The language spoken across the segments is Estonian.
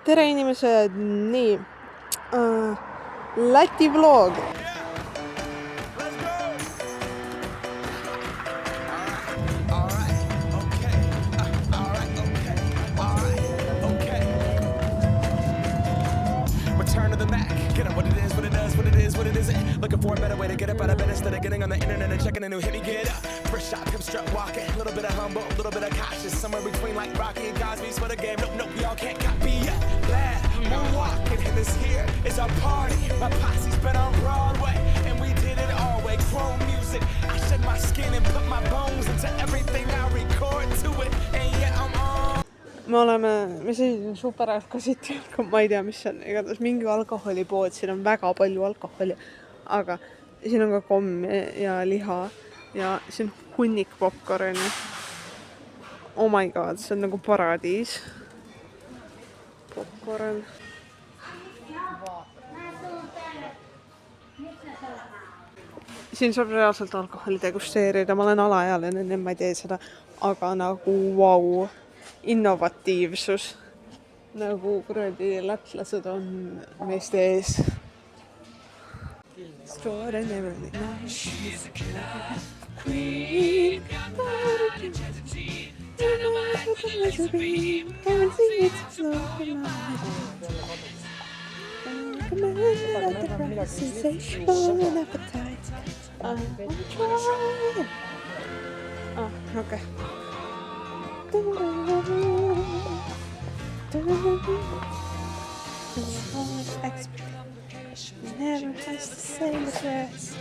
tere inimesed, nii Läti vlog. Return to the Mac, get up what it is, what it does, what it is, what it isn't. Looking for a better way to get up out of bed instead of getting on the internet and checking a new hit. Me get up, first shot, hip strut walking, a little bit of humble, a little bit of cautious, somewhere between like Rocky and Cosby's for the game. Nope, y'all can't copy yet. Glad moonwalking, and this here is our party. My posse's been on Broadway, and we did it all way. Chrome music, I shed my skin and put my bones into everything I record to it, and yeah, I'm on. me sõidime superalkosid, ma ei tea, mis see on, igatahes mingi alkoholipood, siin on väga palju alkoholi, aga siin on ka komme ja liha ja siin on hunnik popcorni. Oh my god, see on nagu paradiis. Popcorn. Siin saab reaalselt alkoholi degusteerida, ma olen alaealine, nii ma ei tee seda, aga nagu vau, innovatiivsus. Nagu kuradi lätlased on meeste ees. Extraordinarily nice. Queen. Okay. Never has the same address.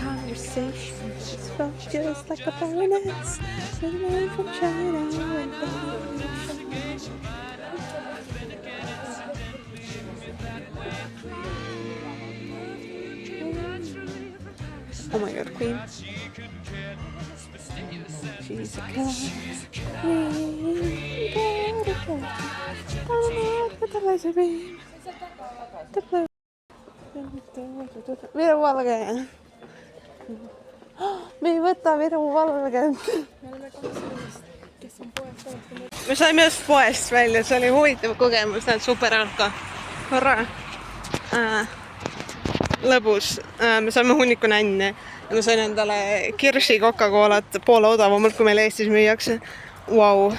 Conversations felt just like a bonus. The man from China went Oh my god, Queen. She's a killer. Viru valge. Me ei võta Viru valget. Me saime just poest välja, see oli huvitav kogemus, näed superalko. Korra lõbus. Me saime hunniku nänne ja ma sain endale kirsi Coca-Colat poole odavamalt, kui meil Eestis müüakse. Wow.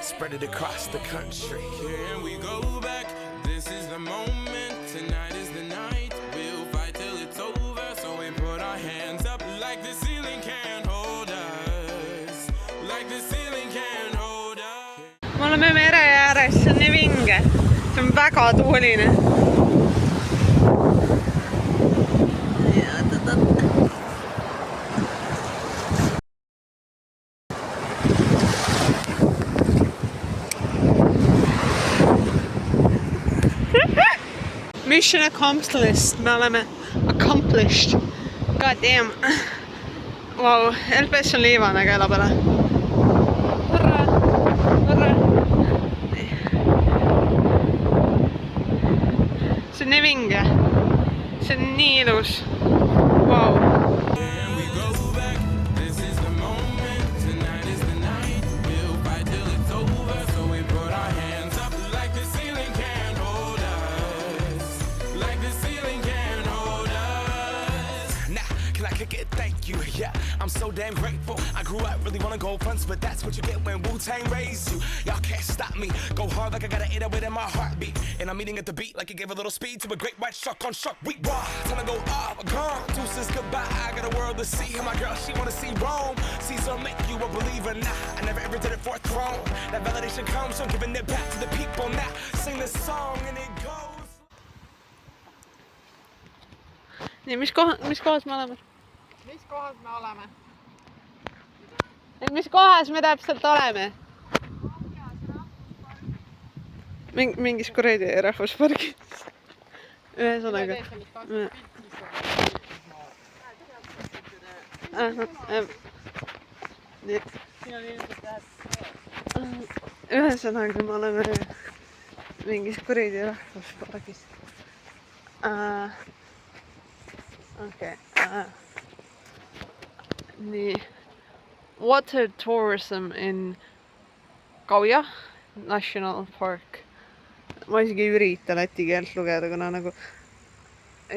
Spread it across the country. Here we go back. This is the moment. Tonight is the night. We'll fight till it's over. So we put our hands up like the ceiling can't hold us. Like the ceiling can't hold us. Me oleme mere ääres, see on nii vinge. See on väga tuuline. Mission accomplished. Me oleme accomplished. God damn. Wow, LPS on liivane keela peale. Hurra! Hurra! See on nii vinge. See on nii ilus. Wow. Thank you, yeah, I'm so damn grateful. I grew up really wanna go fronts, but that's what you get when Wu-Tang raised you. Y'all can't stop me, go hard like I got an 808 in my heartbeat. And I'm eating at the beat like it gave a little speed to a great white shark on shark week. Raw, time to go off, gone, deuces goodbye. I got a world to see, and my girl, she wanna see Rome. Caesar make you a believer, nah, I never ever did it for a throne. That validation comes from giving it back to the people now. Sing this song and it goes. Nii, mis kohas me oleme? Mis kohas me oleme? Et mis kohas me täpselt oleme? Mingis kuradi rahvuspargis. Ühesõnaga. Ühesõnaga me oleme mingis kuradi rahvuspargis. Okay. The water tourism in Gauja National Park. ma isegi ei ürita läti keelt lugeda, kuna nagu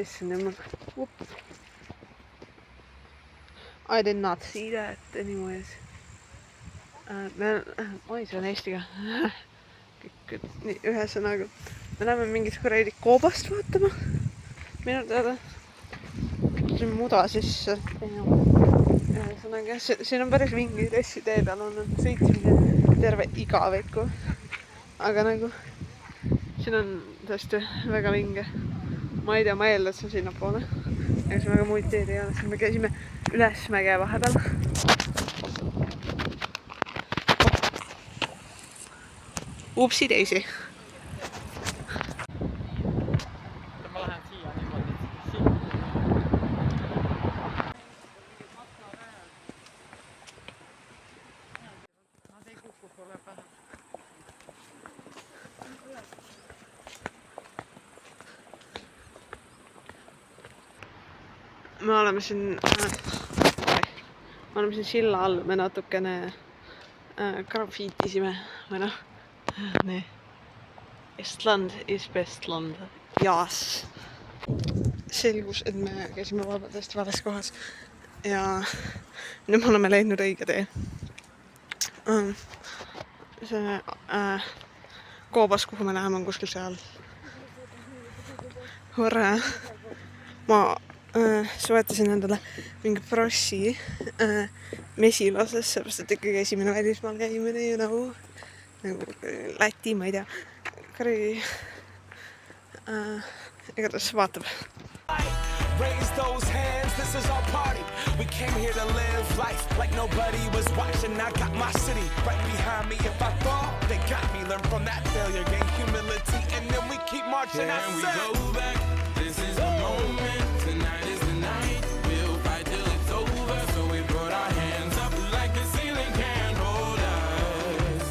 issand jumal. I did not see that anyways. Ma ei saa eesti ka. Nii, ühesõnaga, me läheme mingit kuradi koobast vaatama. Minu teada siin muda sisse. Ühesõnaga, siin on päris mingi ressi tee peal on sõitmine terve igaviku. Aga nagu siin on tõesti väga vinge. Ma ei tea, ma eeldan, et see on sinna poole. Ega siin väga muid teed ei ole, siis me käisime üles mäge vahepeal. Upsi teisi. Ma lähen siia niimoodi. Nad ei kuku sulle pähe. Me oleme siin silla all, me natukene grafiitisime või noh, nii. Estland is bestland. Jaas. Selgus, et me käisime vabadest vales kohas ja nüüd me oleme leidnud õige tee. See koobas, kuhu me läheme, on kuskil seal. Hurraa! Ma soetasin endale mingi prossi mesilases, seepärast, et ikkagi esimene välismaal käimine, you know, nagu Läti, ma ei tea, kari, igatahes vaatab. Raise those hands, this is our party. We came here to live life like nobody was watching. I got my city right behind me. If I fall, they got me. Learn from that failure, gain humility, and then we keep marching. Can we go back? This is the moment. Tonight is the night. We'll fight till it's over. So we put our hands up like the ceiling can't hold us.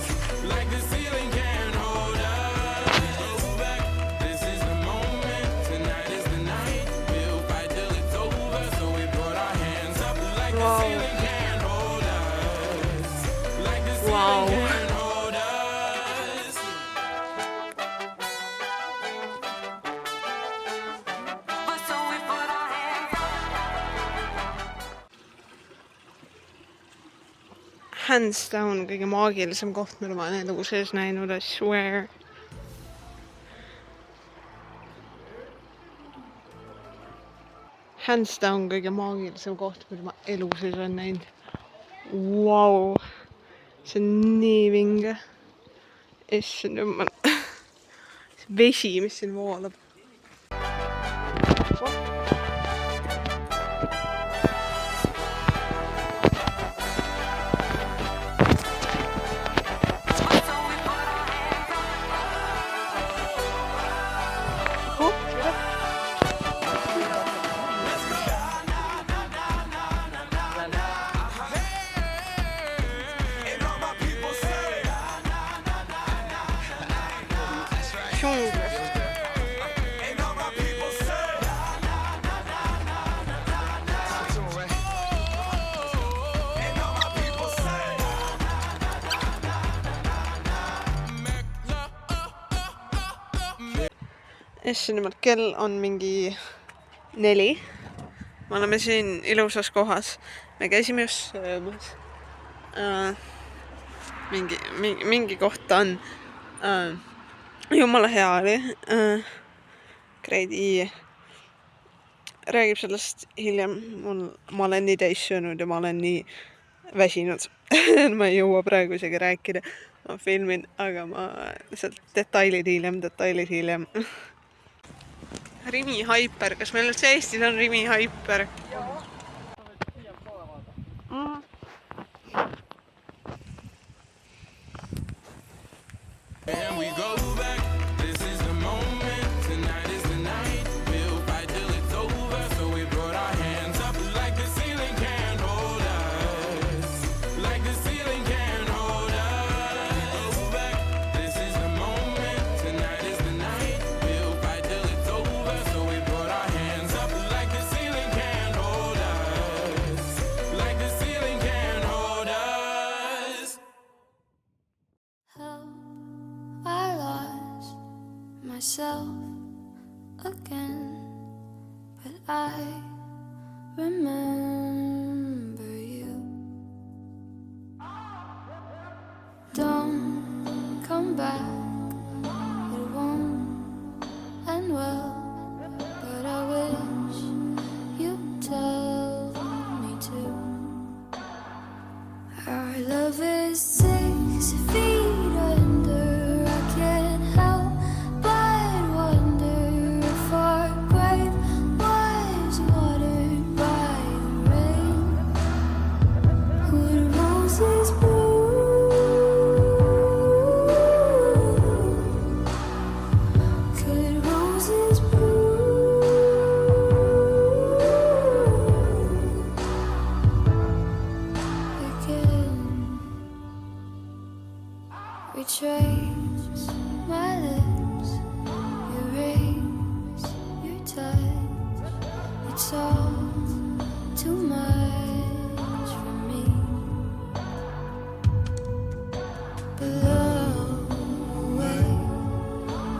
Like the ceiling can't hold us. Go back. This is the moment. Tonight is the night. We'll fight till it's over. So we put our hands up like the ceiling can't hold us. Like the ceiling can't hold us. But so we put our hands up. Hands down kõige maagilisem koht, mida ma olen elu sees näinud, I swear. Hands down kõige maagilisem koht, mida ma elu sees olen näinud. Wow. See on nii vinge. Issand jumal. See vesi, mis siin voolab. Issand jumal, kell on mingi 4. Me oleme siin ilusas kohas. Me käisime just söömas. Mingi koht on. Jumala hea oli. Kreidi räägib sellest hiljem. Ma olen nii täis söönud ja ma olen nii väsinud. Ma ei jõua praegu isegi rääkida. Ma filmin, aga ma lihtsalt detailid hiljem. Rimi Hyper, kas meil üldse Eestis on Rimi Hyper? And we go back, this is the moment, tonight is the night, we'll fight till it's over, so we put our hands up like the ceiling can't hold us, like the ceiling can't hold us. Go back, this is the moment, tonight is the night, we'll fight till it's over, so we put our hands up like the ceiling can't hold us, like the ceiling can't hold us. I lost myself again, but I remember you. Don't come back, it won't end well, but I wish you'd tell me to. Our love is 6 feet under, I can't help but wonder if our grave was watered by the rain. Would roses bloom? Could roses bloom again? Retrace my lips, erase your touch. It's all too much for me. Blow away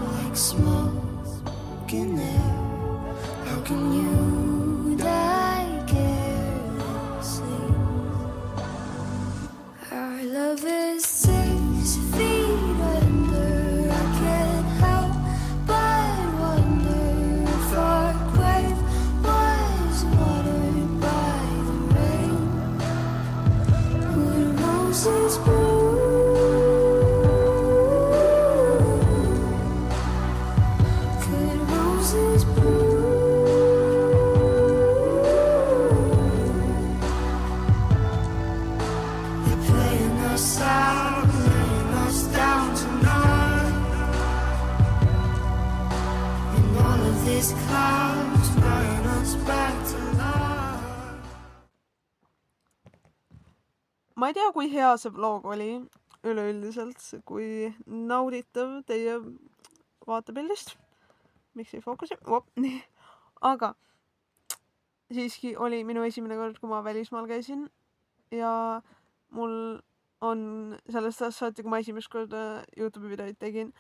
like smoke in air. How can you die carelessly? Our love is 6 feet under, I can't help but wonder if our grave was watered by the rain. Would roses bloom? Could roses bloom? They're playing us out, laying us down tonight. And all of these clouds bring us back to life. ma ei tea, kui hea see vlog oli üleüldiselt, kui nauditav teie vaatepildist. Miks ei fookusi? Nii. Aga siiski oli minu esimene kord, kui ma välismaal käisin ja mul on sellest ajast saati, kui ma esimest korda YouTube'i videoid tegin,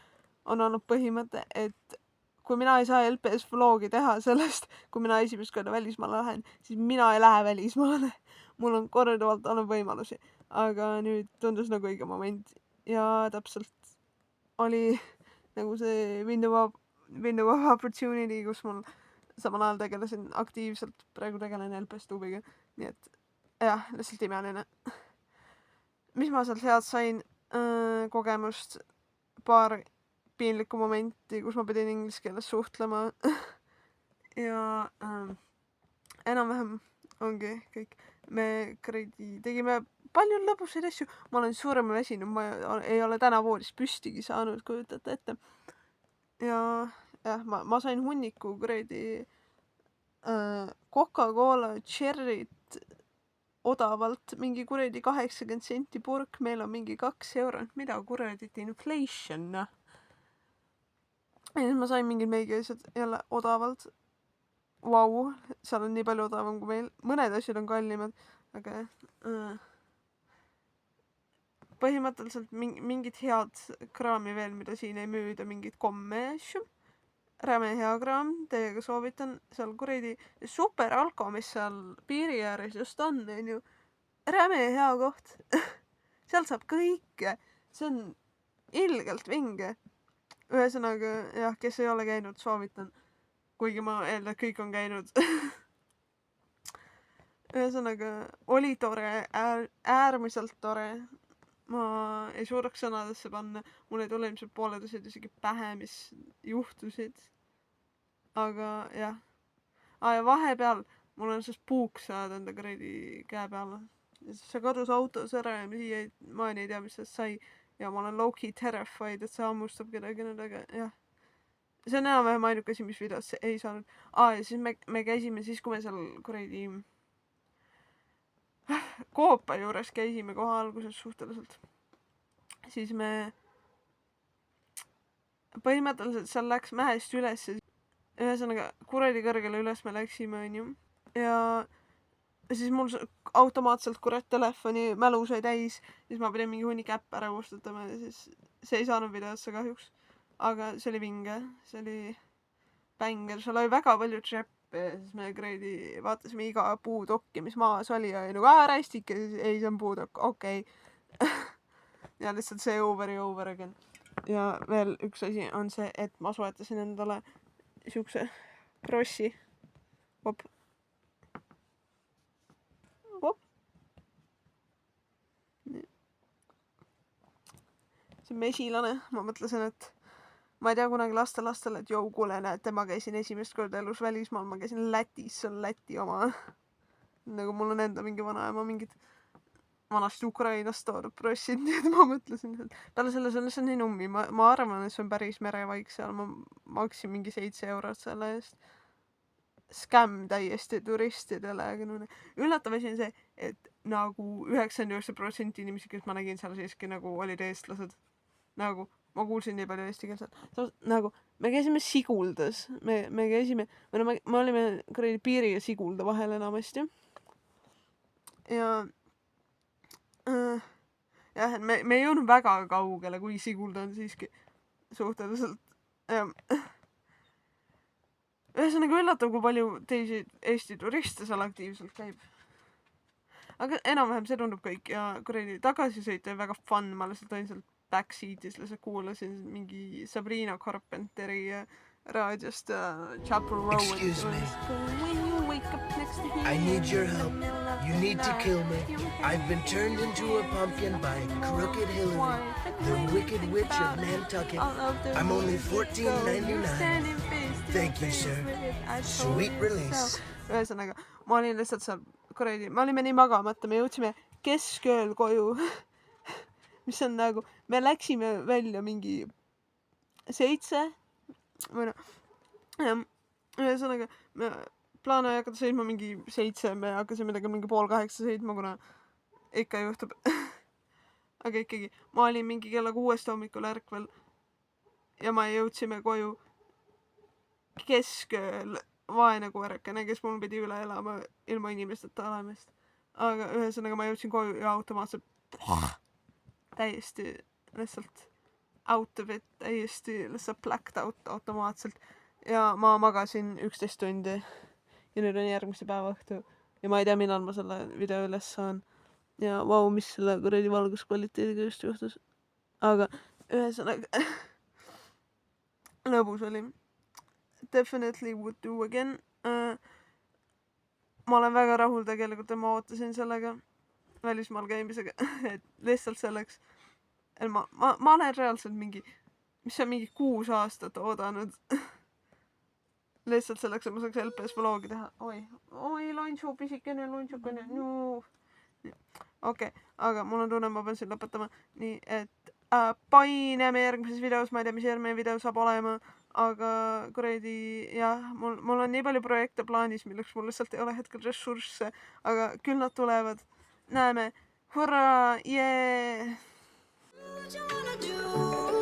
on olnud põhimõte, et kui mina ei saa LPS vlogi teha sellest, kui mina esimest korda välismaale lähen, siis mina ei lähe välismaale. Mul on korduvalt olnud võimalusi, aga nüüd tundus nagu õige moment ja täpselt oli nagu see window of opportunity, kus mul samal ajal tegelesin aktiivselt, praegu tegelen LPS tuubiga, nii et jah, lihtsalt imeline. Mis ma sealt head sain? Kogemust, paar piinlikku momenti, kus ma pidin inglise keeles suhtlema ja enam-vähem ongi kõik. Me tegime palju lõbusaid asju. Ma olen suurema väsinud, ma ei ole täna voodis püstigi saanud, kujutate ette. Ja jah, ma sain hunniku Coca-Cola Cherry't odavalt, mingi 80 senti purk, meil on mingi 2 eurot, mida kuradit inflation. Ja siis ma sain mingid meigi asjad jälle odavalt. Vau, seal on nii palju odavam kui meil. Mõned asjad on kallimad, aga põhimõtteliselt mingid head kraami veel, mida siin ei müüda, mingid komme asju. Räme hea kraam, teiega soovitan, seal kuradi super alko, mis seal piiri ääres just on ju. Räme hea koht. Seal saab kõike. See on ilgelt vinge. Ühesõnaga, jah, kes ei ole käinud, soovitan. Kuigi ma eeldan, et kõik on käinud. Ühesõnaga, oli tore, äärmiselt tore. Ma ei suudaks sõnadesse panna. Mul ei tule ilmselt pooled asjad isegi pähe, mis juhtusid. Aga jah. Ja vahepeal mul on siis puuk saada enda kuradi käe peale. Ja siis see kadus autos ära ja ma ei tea, mis sellest sai. Ja ma olen low-key terrified, et see hammustab kedagi nüüd, aga jah. See on enam-vähem ainuke asi, mis videosse ei saanud. Ja siis me käisime siis, kui me seal kuradi Koopa juures käisime kohe alguses suhteliselt. Siis me põhimõtteliselt seal läks mäest üles. Ühesõnaga, kuradi kõrgele üles me läksime, onju. Ja siis mul automaatselt kurat telefoni mälu sai täis. Siis ma pidin mingi hunnik äpp ära kustutama ja siis see ei saanud videosse kahjuks. aga see oli vinge, see oli bänger, seal oli väga palju treppe ja siis me kuradi vaatasime iga puutokki, mis maas oli ja nagu rästik ja siis ei, see on puutokk, okei. Ja lihtsalt see over ja over again. Ja veel üks asi on see, et ma soetasin endale siukse krossi. Vop. See on mesilane, ma mõtlesin, et ma ei tea kunagi lastele, et jõu, kuule, näete, ma käisin esimest korda elus välismaal, ma käisin Lätis, see on Läti oma. Nagu mul on enda mingi vanaema mingid vanast Ukrainast toodud prossid, nii et ma mõtlesin, et peale selle see on nii nummi, ma arvan, et see on päris merevaik seal, ma maksin mingi 7 eurot selle eest. Skäm täiesti turistidele, aga üllatav asi on see, et nagu 99% inimesi, kes ma nägin seal siiski nagu olid eestlased. Nagu ma kuulsin nii palju eestikeelset. Nagu me käisime Siguldas, me käisime, me olime kuradi piiri ja Sigulda vahel enamasti. Ja jah, et me ei jõudnud väga kaugele, kui Sigulda on siiski suhteliselt ühesõnaga üllatav, kui palju teisi Eesti turiste seal aktiivselt käib. Aga enam-vähem see tundub kõik ja kuradi tagasisõit oli väga fun, ma lihtsalt olin seal backseatis, lihtsalt kuulasin mingi Sabrina Carpenteri raadiost Chapel Row. Excuse me. When you wake up next to him, I need your help. You need to kill me. I've been turned into a pumpkin by Crooked Hillary, the Wicked Witch of Nantucket. I'm only $14.99. Thank you, sir. Sweet release. Ühesõnaga, ma olin lihtsalt seal kuradi, me olime nii magamata, me jõudsime keskööl koju. Mis on nagu, me läksime välja mingi 7 või noh, ühesõnaga, me plaan oli hakata sõitma mingi 7, me hakkasime midagi mingi 7:30 sõitma, kuna ikka juhtub. Aga ikkagi, ma olin mingi kella 6 hommikul ärkvel ja me jõudsime koju keskööl vaene koerakene, kes mul pidi üle elama ilma inimesteta olemist. Aga ühesõnaga ma jõudsin koju ja automaatselt täiesti lihtsalt out of it, täiesti lihtsalt blacked out automaatselt. Ja ma magasin 11 tundi ja nüüd on järgmise päeva õhtu ja ma ei tea, millal ma selle video üles saan. Ja vau, mis selle kuradi valguskvaliteediga just juhtus. Aga ühesõnaga lõbus oli. Definitely would do again. Ma olen väga rahul tegelikult ja ma ootasin sellega välismaal käimisega, et lihtsalt selleks, et ma olen reaalselt mingi, mis on mingi 6 aastat oodanud lihtsalt selleks, et ma saaks LPS vlogi teha. Oi, lontsu, pisikene, lontsukene, okei, aga mul on tunne, ma pean siin lõpetama. Nii, et bye, näeme järgmises videos, ma ei tea, mis järgmine video saab olema. Aga kuradi, jah, mul on nii palju projekte plaanis, milleks mul lihtsalt ei ole hetkel ressursse, aga küll nad tulevad. Näeme. Hurraa, yeah! What you wanna do?